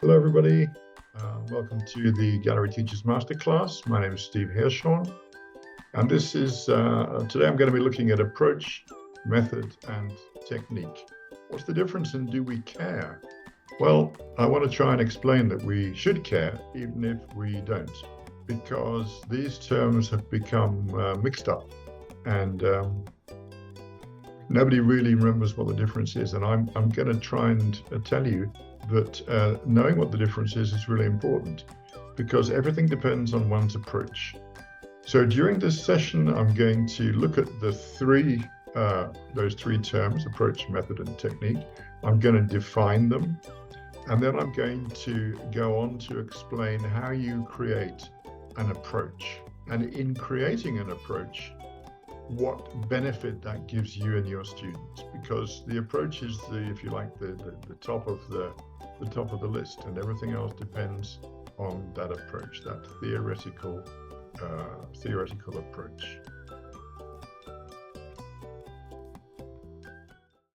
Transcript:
Hello, everybody. Welcome to the Gallery Teachers Masterclass. My name is Steve Hirschhorn, and this is today I'm going to be looking at approach, method, and technique. What's the difference, and do we care? Well, I want to try and explain that we should care, even if we don't, because these terms have become mixed up, and nobody really remembers what the difference is. And I'm going to try and tell you that knowing what the difference is really important, because everything depends on one's approach. So during this session, I'm going to look at those three terms: approach, method, and technique. I'm going to define them, and then I'm going to go on to explain how you create an approach, and in creating an approach, what benefit that gives you and your students, because the approach is if you like, the top of the list, and everything else depends on that approach, that theoretical approach.